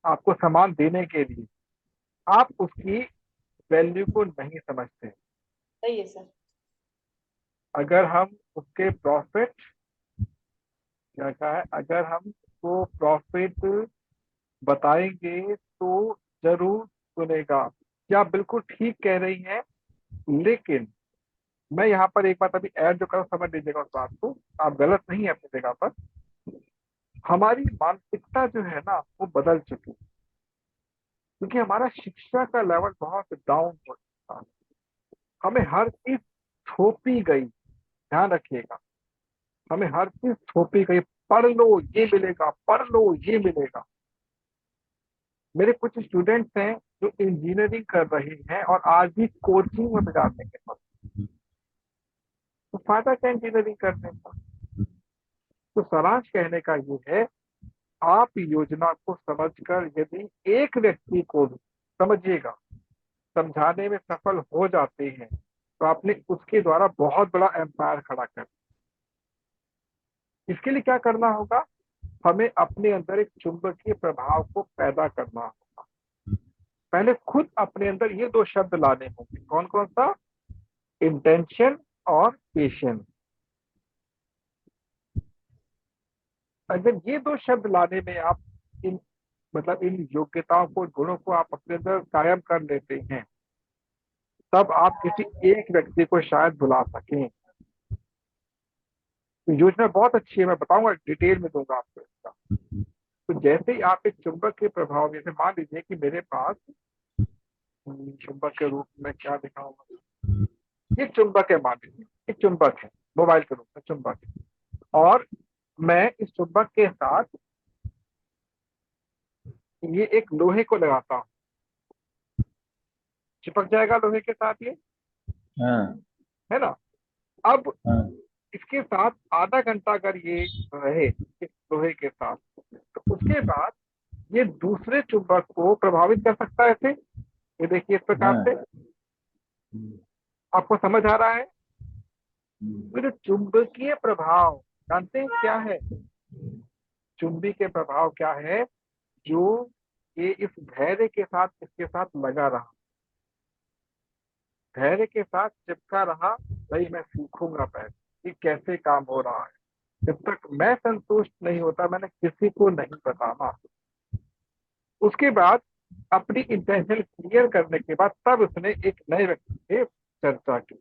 आपको सामान देने के लिए, आप उसकी वैल्यू को नहीं समझते। सही है सर। अगर हम उसके प्रॉफिट, क्या कहा है, अगर हम उसको प्रॉफिट बताएंगे तो जरूर सुनेगा। क्या आप बिल्कुल ठीक कह रही हैं, लेकिन मैं यहाँ पर एक बात अभी ऐड जो करूँ, समझ लीजिएगा उस बात को, आप गलत नहीं है अपनी जगह पर। हमारी मानसिकता जो है ना वो बदल चुकी है, क्योंकि हमारा शिक्षा का लेवल बहुत डाउन हो चुका है। हमें हर चीज थोपी गई, ध्यान रखिएगा, हमें हर चीज थोपी गई। पढ़ लो ये मिलेगा, पढ़ लो ये मिलेगा। मेरे कुछ स्टूडेंट्स हैं जो इंजीनियरिंग कर रहे हैं और आज भी कोचिंग में जाते हैं, तो फायदा क्या इंजीनियरिंग करने का। तो सारांश कहने का ये है, आप योजना को समझकर यदि एक व्यक्ति को भी, समझिएगा, समझाने में सफल हो जाते हैं तो आपने उसके द्वारा बहुत बड़ा एम्पायर खड़ा कर। इसके लिए क्या करना होगा, हमें अपने अंदर एक चुंबकीय प्रभाव को पैदा करना होगा। पहले खुद अपने अंदर ये दो शब्द लाने होंगे। कौन कौन सा? इंटेंशन और पेशेंस। अगर ये दो शब्द लाने में आप इन मतलब इन योग्यताओं को, गुणों को आप अपने अंदर कायम कर लेते हैं, तब आप किसी एक व्यक्ति को शायद बुला सकें। तो योजना बहुत अच्छी है, मैं बताऊंगा, डिटेल में दूंगा आपको इसका। तो जैसे ही आप एक चुंबक के प्रभाव, जैसे मान लीजिए कि मेरे पास चुंबक के रूप में क्या दिखाऊंगा, ये चुंबक है, मान लीजिए एक चुंबक है, मोबाइल के रूप में चुंबक है, और मैं इस चुंबक के साथ ये एक लोहे को लगाता हूँ, चिपक जाएगा लोहे के साथ ये, हाँ है ना। अब हाँ इसके साथ आधा घंटा अगर ये रहे इस लोहे के साथ, तो उसके बाद ये दूसरे चुंबक को प्रभावित कर सकता है ऐसे। ये देखिए इस प्रकार हाँ से, आपको समझ आ रहा है। तो जो चुंबकीय प्रभाव, जानते हैं क्या है? चुंबी के प्रभाव क्या है? जो ये इस धैर्य के साथ इसके साथ लगा रहा, धैर्य के साथ चिपका रहा, भाई मैं सीखूंगा पहले कि कैसे काम हो रहा है। जब तक मैं संतुष्ट नहीं होता, मैंने किसी को नहीं बताना। उसके बाद अपनी इंटेंशन क्लियर करने के बाद तब उसने एक नए व्यक्ति से चर्चा की।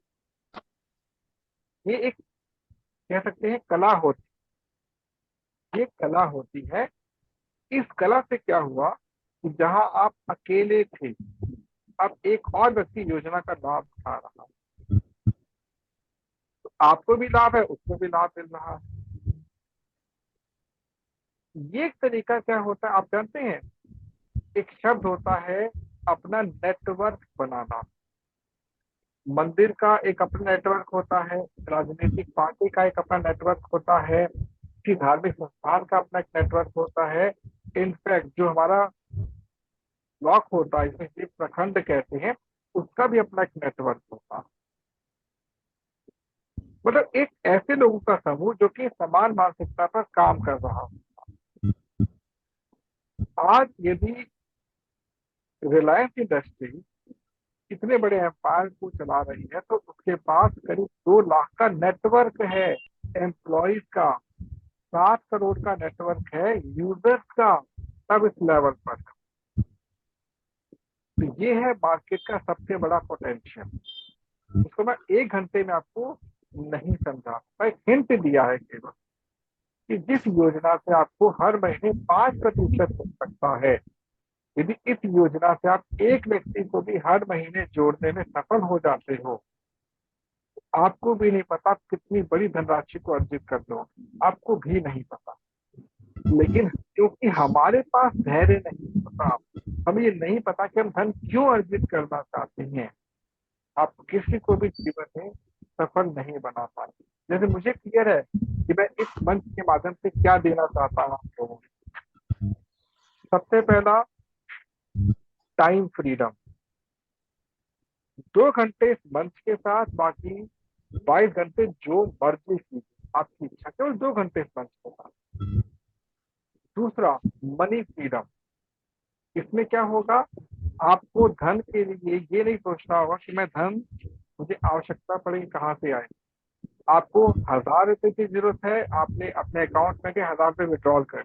ये एक, कह सकते हैं, कला होती, ये कला होती है। इस कला से क्या हुआ कि जहां आप अकेले थे, अब एक और व्यक्ति योजना का लाभ उठा रहा है, तो आपको भी लाभ है, उसको भी लाभ मिल रहा है। ये एक तरीका क्या होता है आप जानते हैं? एक शब्द होता है अपना नेटवर्क बनाना। मंदिर का एक अपना नेटवर्क होता है, राजनीतिक पार्टी का एक अपना नेटवर्क होता है, किसी धार्मिक संस्थान का अपना एक नेटवर्क होता है। इनफैक्ट जो हमारा ब्लॉक होता है, इसमें एक प्रखंड कहते हैं, उसका भी अपना एक नेटवर्क होता है। मतलब एक ऐसे लोगों का समूह जो कि समान मानसिकता पर काम कर रहा हो। आज यदि रिलायंस इंडस्ट्री इतने बड़े एम्पायर को चला रही है, तो उसके पास करीब 2 लाख का नेटवर्क है एम्प्लॉयज का, 7 करोड़ का नेटवर्क है यूजर्स का, तब इस लेवल पर। तो ये है मार्केट का सबसे बड़ा पोटेंशियल। उसको मैं 1 घंटे में आपको नहीं समझा, मैं हिंट दिया है केवल कि जिस योजना से आपको हर महीने 5% मिल सकता है, यदि इस योजना से आप एक व्यक्ति को भी हर महीने जोड़ने में सफल हो जाते हो, आपको भी नहीं पता आप कितनी बड़ी धनराशि को अर्जित कर लो, आपको भी नहीं पता। लेकिन क्योंकि हमारे पास धैर्य नहीं होता, हमें ये नहीं पता कि हम धन क्यों अर्जित करना चाहते हैं, आप किसी को भी जीवन में सफल नहीं बना पाते। जैसे मुझे क्लियर है कि मैं इस मंच के माध्यम से क्या देना चाहता हूँ आप लोगों को। सबसे पहला, टाइम फ्रीडम। 2 घंटे इस मंच के साथ, बाकी 22 घंटे जो मर्जी कीजिए, आपकी इच्छा, केवल 2 घंटे इस मंच के साथ। दूसरा, मनी फ्रीडम। इसमें क्या होगा, आपको धन के लिए ये नहीं सोचना होगा कि मैं धन, मुझे आवश्यकता पड़ेगी कहाँ से आए। आपको 1000 रुपए की जरूरत है, आपने अपने अकाउंट में के 1000 रुपए विड्रॉल कर,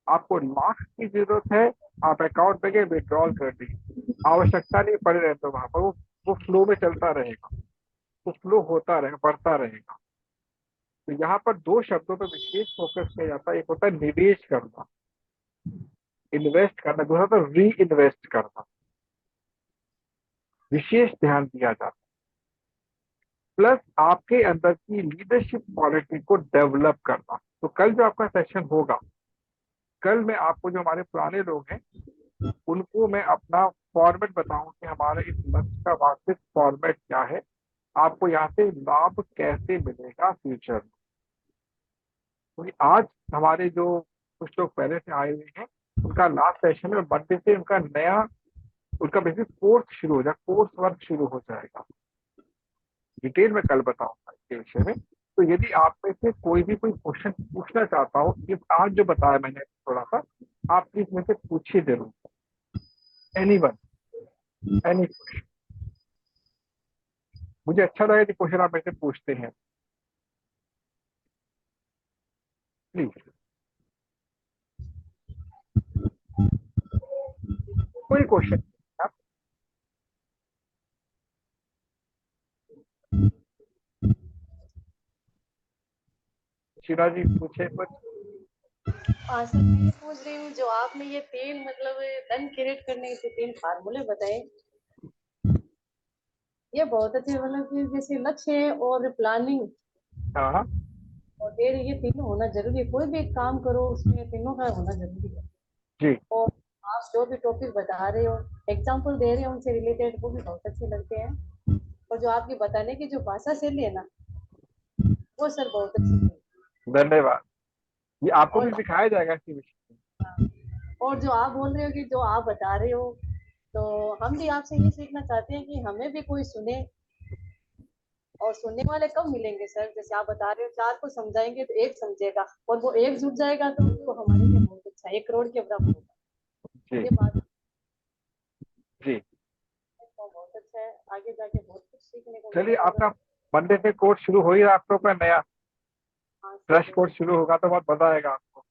आपको लाख की जरूरत है, आप अकाउंट में के विड्रॉल कर दी, आवश्यकता नहीं पड़े रहे तो वहां पर वो फ्लो में चलता रहेगा, वो फ्लो होता रहेगा, बढ़ता रहेगा। तो यहाँ पर 2 शब्दों पर विशेष फोकस किया जाता है। एक होता है निवेश करना, इन्वेस्ट करना, दूसरा होता है री इन्वेस्ट करना, विशेष ध्यान दिया जाता है। प्लस आपके अंदर की लीडरशिप क्वालिटी को डेवलप करना। तो कल जो आपका सेशन होगा, कल मैं आपको, जो हमारे पुराने लोग हैं उनको मैं अपना फॉर्मेट बताऊं कि हमारे इस मंच का वास्तविक फॉर्मेट क्या है, आपको यहाँ से लाभ कैसे मिलेगा फ्यूचर में। क्योंकि आज हमारे जो कुछ लोग पहले से आए हुए हैं उनका लास्ट सेशन में मंडे से उनका नया, उनका बेसिक कोर्स शुरू हो जाएगा, कोर्स वर्क शुरू हो जाएगा। डिटेल में कल बताऊंगा इसके विषय में। तो यदि आप में से कोई भी कोई क्वेश्चन पूछना चाहता हो, ये आज जो बताया मैंने थोड़ा सा, आप प्लीज में से पूछिए जरूर, एनीवन, एनी क्वेश्चन। मुझे अच्छा लगे कि क्वेश्चन आप मेरे से पूछते हैं, प्लीज। कोई क्वेश्चन आप, शीला जी पूछे कुछ। हाँ सर, मैं ये पूछ रही हूँ, जो आपने ये 3 मतलब धन क्रिएट करने के 3 फार्मूले बताए, ये बहुत अच्छे, मतलब कि जैसे लक्ष्य है और प्लानिंग हाँ और फिर ये तीनों होना जरूरी है। कोई भी काम करो उसमें तीनों का होना जरूरी है। जी, और आप जो भी टॉपिक बता रहे हो, एग्जाम्पल दे रहे हो उनसे रिलेटेड, वो भी बहुत अच्छे लगते हैं। और जो आपकी बताने की जो भाषा शैली है ना, वो सर बहुत अच्छी है। धन्यवाद। ये आपको भी और सिखाया जाएगा इसी विषय में। और जो आप बोल रहे हो कि जो आप बता रहे हो, तो हम भी आपसे ये सीखना चाहते हैं कि हमें भी कोई सुने। और सुनने वाले कब मिलेंगे सर? जैसे आप बता रहे हो 4 को समझाएंगे तो एक समझेगा, और वो एक जुट जाएगा तो वो हमारे लिए बहुत अच्छा है, 1 करोड़ के बराबर होगा। जी ये बात जी। तो बहुत अच्छा है, आगे जाके बहुत कुछ सीखने को चलिए, मिलेगा आपका सर। मंडे से कोर्स शुरू हो ही रहा है, आप लोग का नया हाँ फ्रेश सर। कोर्स शुरू होगा तो बहुत मजा आएगा आपको।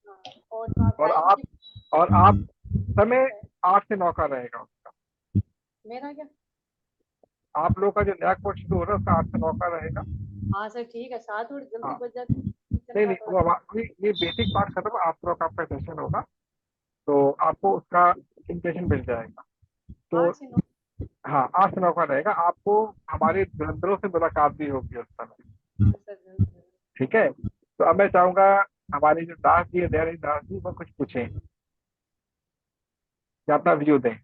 हाँ, और जो आप और टाइम आप की और आप समय 8 से 9 का रहेगा उसका। मेरा क्या? आप लोग का जो नया कोर्स शुरू हो रहा है उसका 8 से 9 का रहेगा। हाँ सर ठीक है, 7 और जल्दी हाँ, बच जाते हैं, किचन नहीं का नहीं, वो थोड़ा। ये बेसिक पार्ट खत्म, 8 से 9 का आपका सेशन होगा, तो आपको उसका इंप्रेशन मिल जाएगा। तो 8 से 9। हाँ, 8 से 9 का रहेगा। आपको हमारे धुरंधरों से मुलाकात भी होगी उस समय। हाँ सर, जरूर जरूर। ठीक है, तो अब मैं चाहूंगा हमारे जो दास जी है, दयानंद दास जी, वो कुछ पूछें या अपना व्यू दें।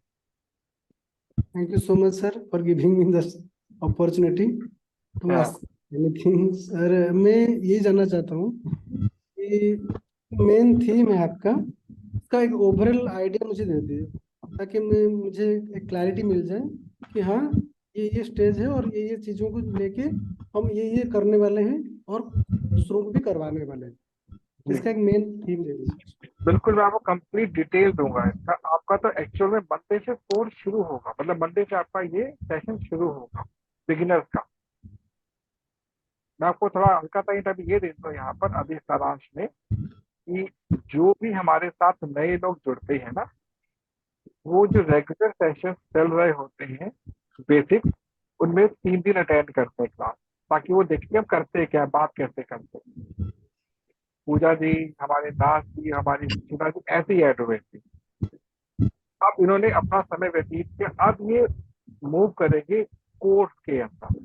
Thank you so much sir for giving me this opportunity to हाँ, आस्क एनीथिंग। सर मैं ये जानना चाहता हूँ कि मेन थीम है आपका, इसका एक ओवरऑल आइडिया मुझे दे दीजिए, ताकि मुझे एक क्लैरिटी मिल जाए कि हाँ ये स्टेज है और ये चीज़ों को लेके हम ये करने वाले हैं और दूसरों को भी करवाने वाले हैं। जी इसका एक मेन थीम दे दीजिए। बिल्कुल, मैं आपको कंप्लीट डिटेल दूंगा इसका। आपका तो एक्चुअल में मंडे से कोर्स शुरू होगा, मतलब मंडे से आपका ये सेशन शुरू होगा बिगिनर्स का। मैं आपको थोड़ा हल्का सा हिंट अभी ये दे दूँ यहाँ पर अभी सारांश में, कि जो भी हमारे साथ नए लोग जुड़ते हैं ना, वो जो रेगुलर सेशन चल रहे होते हैं बेसिक, उनमें 3 दिन अटेंड करते हैं क्लास, ताकि वो देखें हम करते क्या, बात कैसे करते हैं। पूजा जी, हमारे दास जी, हमारी सुधा जी ऐसे ही ऐड हुए थे। अब इन्होंने अपना समय व्यतीत किया, अब ये मूव करेंगे कोर्स के अंदर।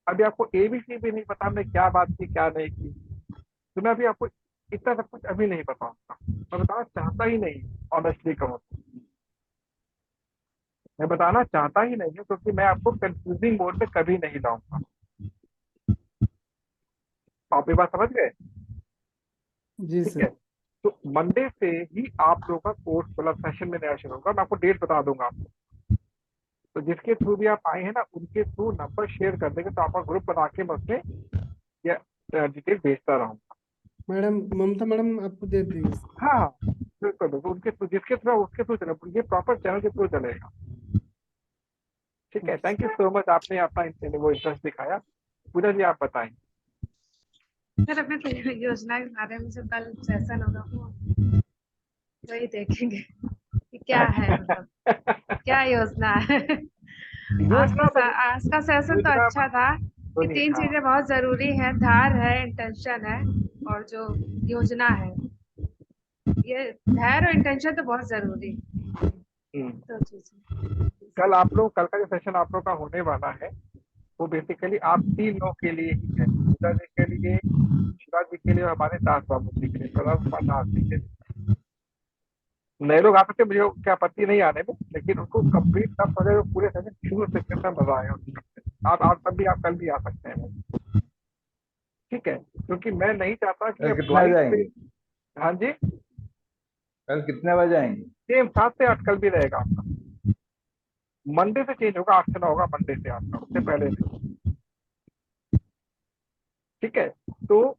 अभी आपको एबीसी भी नहीं पता हमने क्या बात की क्या नहीं की, तो मैं अभी आपको इतना सब कुछ अभी नहीं बताऊंगा, मैं बताना चाहता ही नहीं, ऑनेस्टली कहूँ तो। मैं बताना चाहता ही नहीं हूँ, क्योंकि मैं आपको कंफ्यूजिंग मोड में कभी नहीं लाऊंगा। आप ये बात समझ गए? जी ठीक सर। है, तो मंडे से ही आप लोगों का कोर्स मतलब सेशन में नया शुरू होगा। मैं आपको डेट बता दूंगा आपको, तो जिसके थ्रू भी आप आए हैं ना, उनके थ्रू नंबर शेयर कर देंगे, तो आपका ग्रुप बना के मैं उसमें या डिटेल भेजता रहूंगा। मैडम ममता मैडम आपको दे देंगे। हाँ हाँ, बिल्कुल बिल्कुल, उनके थ्रू, जिसके थ्रू उसके थ्रू चले, ये प्रॉपर चैनल के थ्रू चलेगा। ठीक है, okay. Thank you so much, आपने अपना वो इंटरेस्ट दिखाया। पूजा जी, आप बताएं। सर अपने योजना के बारे में जो कल सेशन होगा वो वही देखेंगे कि क्या है, मतलब क्या योजना है। योजना आज का सेशन तो योजना अच्छा था कि सुनिए, 3 हाँ। चीजें बहुत जरूरी है, धार है, इंटेंशन है और जो योजना है। ये धैर्य और इंटेंशन तो बहुत जरूरी है, हम्म। दो चीजें। कल का जो सेशन आप लोग का होने वाला है, वो बेसिकली आप 3 लोगों के लिए ही है, पूजा जी के लिए, शिवा जी के लिए और हमारे दास बाबू जी के लिए, प्रधान कुमार दास जी के लिए। नए लोग आ सकते हैं, मुझे क्या आपत्ति नहीं आने में, लेकिन उनको कंप्लीट सब समझे तो पूरे सेशन शुरू से कितना मजा आएगा उसमें। आप तब भी आप कल भी आ सकते हैं, ठीक है, क्योंकि मैं नहीं चाहता कि कल अब कितना ब्लाइंड पे। जाएंगे? हाँ जी, कल कितने बजे आएंगे? सेम 7 से 8 कल भी रहेगा आपका। मंडे से चेंज होगा, 8 से 9 होगा मंडे से आपका, उससे पहले नहीं, ठीक है। तो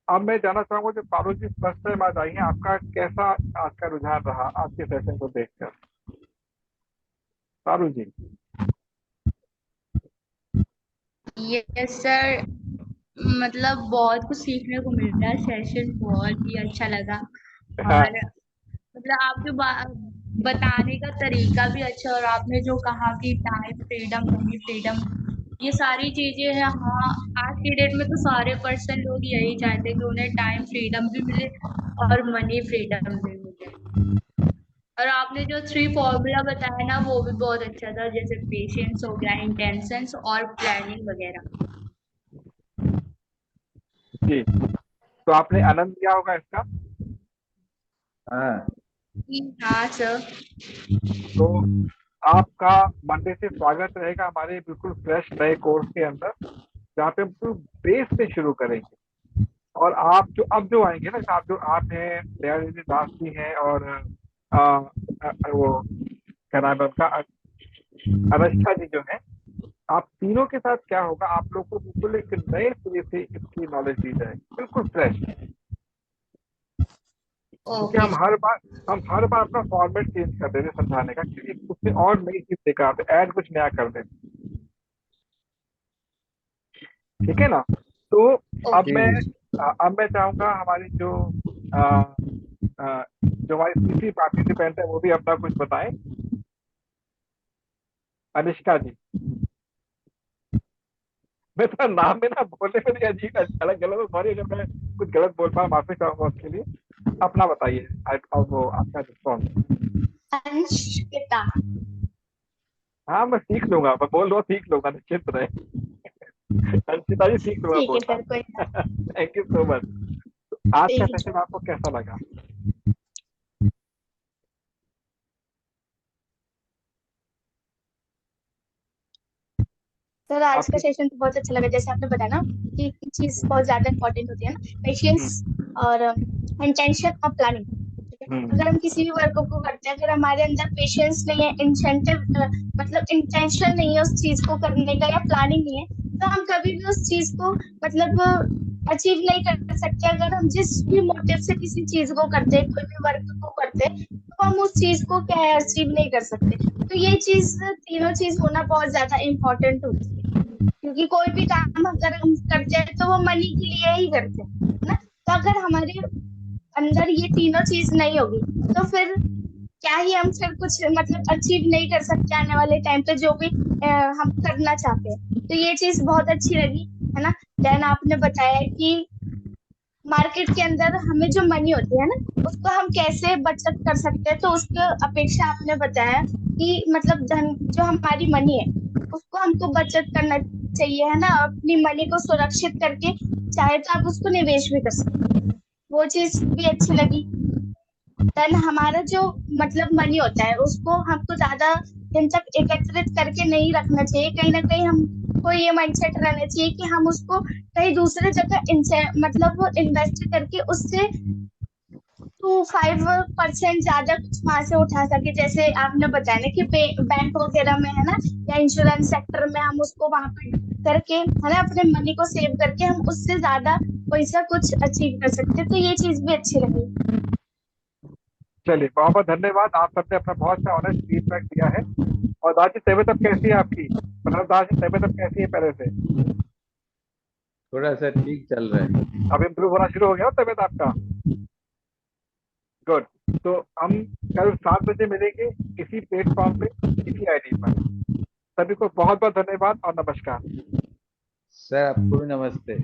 अब मैं जानना चाहूंगा जो पारुल जी फर्स्ट टाइम आज आई हैं, आपका कैसा आज का रुझान रहा आज के सेशन को देखकर, पारुल जी? यस सर, मतलब बहुत कुछ सीखने को मिला, सेशन बहुत ही अच्छा लगा। हाँ और मतलब आपके बताने का तरीका भी अच्छा, और आपने जो कहा कि टाइम फ्रीडम, मनी फ्रीडम, ये सारी चीजें हैं। हाँ, आज की डेट में तो सारे पर्सन लोग यही चाहते हैं कि उन्हें टाइम फ्रीडम भी मिले और मनी फ्रीडम भी मिले। और आपने जो 3 फॉर्मूला बताया ना, वो भी बहुत अच्छा था, जैसे पेशेंस हो गया, इंटेंशंस और प्लानिंग वगैरह। जी, तो आपने आनंद लिया होगा इसका। हाँ हाँ सर। तो आपका मंडे से स्वागत रहेगा हमारे बिल्कुल फ्रेश नए कोर्स के अंदर, जहाँ पे हम बिल्कुल बेस से शुरू करेंगे। और आप जो आएंगे ना, आप हैं, दयानिधि दास जी हैं, और वो क्या नाम है उनका, अनुष्का जी जो है, आप तीनों के साथ क्या होगा, आप लोग को बिल्कुल एक नए सिरे से इसकी नॉलेज दी जाएगी, बिल्कुल फ्रेश। क्योंकि ओके। हम हर बार अपना फॉर्मेट चेंज कर देते हैं समझाने का, क्योंकि उसमें और नई चीज लेकर आते, ऐड कुछ नया कर देते, ठीक है ना। तो अब ओके। मैं ठीक है। अब मैं चाहूंगा हमारी आ, जो हमारी तीसरी पार्टिसिपेंट है वो भी अपना कुछ बताएं। अनिष्का जी, मैं तो नाम में ना बोलने में भी अजीब अलग गलत, सॉरी अगर मैं कुछ गलत बोल पाया, माफी चाहूंगा उसके लिए। अपना बताइए, अब वो आपका रिस्पॉन्स। अंशिता। हाँ मैं सीख लूंगा, मैं बोल रहा हूँ सीख लूंगा, निश्चित रहे। अंशिता जी सीख लूंगा ठीक है बोलना। सर, कोई ना। Thank you so much. आज का ठीक है सेशन आपको कैसा लगा? सर, आज का आपकी सेशन तो बहुत अच्छा लगा। जैसे आपने बताया ना कि चीज बहुत ज्यादा इंपॉर्टेंट होती है ना, पेशेंस और इंटेंशन और प्लानिंग। ठीक है, हम्म, अगर हम किसी भी वर्क को करते हैं, अगर हमारे अंदर पेशेंस नहीं है, इंसेंटिव मतलब इंटेंशन नहीं है उस चीज को करने का, या प्लानिंग नहीं है, तो हम कभी भी उस चीज को मतलब अचीव नहीं कर सकते। अगर हम जिस भी मोटिव से किसी चीज को करते हैं, कोई भी वर्क को करते हैं, तो हम उस चीज को क्या है, अचीव नहीं कर सकते। तो ये चीज, तीनों चीज होना बहुत ज्यादा इम्पोर्टेंट होती है। क्योंकि कोई भी काम अगर हम करते हैं तो वो मनी के लिए ही करते हैं, है ना। तो अगर हमारे अंदर ये तीनों चीज नहीं होगी, तो फिर क्या ही हम फिर कुछ मतलब अचीव नहीं कर सकते आने वाले टाइम पे, जो भी हम करना चाहते हैं। तो ये चीज बहुत अच्छी लगी, है ना। देन आपने बताया कि मार्केट के अंदर हमें जो मनी होती है ना, उसको हम कैसे बचत कर सकते हैं। तो उसके अपेक्षा आपने बताया कि मतलब धन, जो हमारी मनी है, उसको हमको बचत करना चाहिए, है ना, अपनी मनी को सुरक्षित करके, चाहे तो आप उसको निवेश भी कर सकते हैं। वो चीज भी अच्छी लगी। देन हमारा जो मतलब मनी होता है, उसको हमको ज्यादा दिन तक एकत्रित करके नहीं रखना चाहिए। कहीं ना कहीं हमको ये माइंडसेट रहना चाहिए कि हम उसको कहीं दूसरे जगह मतलब इन्वेस्ट करके उससे 2-5% ज्यादा कुछ वहां से उठा सके। जैसे आपने बताया ना कि बैंक वगैरह में, है ना, या इंश्योरेंस सेक्टर में हम उसको वहां पे करके, है ना, अपने मनी को सेव करके हम उससे ज्यादा पैसा कुछ अचीव कर सकते हैं। तो ये चीज भी अच्छी लगी। चलिए बहुत बहुत धन्यवाद, आप सबने अपना बहुत सा ऑनेस्ट फीडबैक दिया है। और दास जी तबीयत अब कैसी है आपकी? मतलब दास जी तबीयत अब कैसी है पहले से? थोड़ा सा ठीक चल रहा है। अब इम्प्रूव होना शुरू हो गया ना तबीयत आपका? गुड। तो हम कल 7 बजे मिलेंगे इसी प्लेटफॉर्म पे, इसी आईडी पर। सभी को बहुत बहुत धन्यवाद और नमस्कार। सर आपको भी नमस्ते।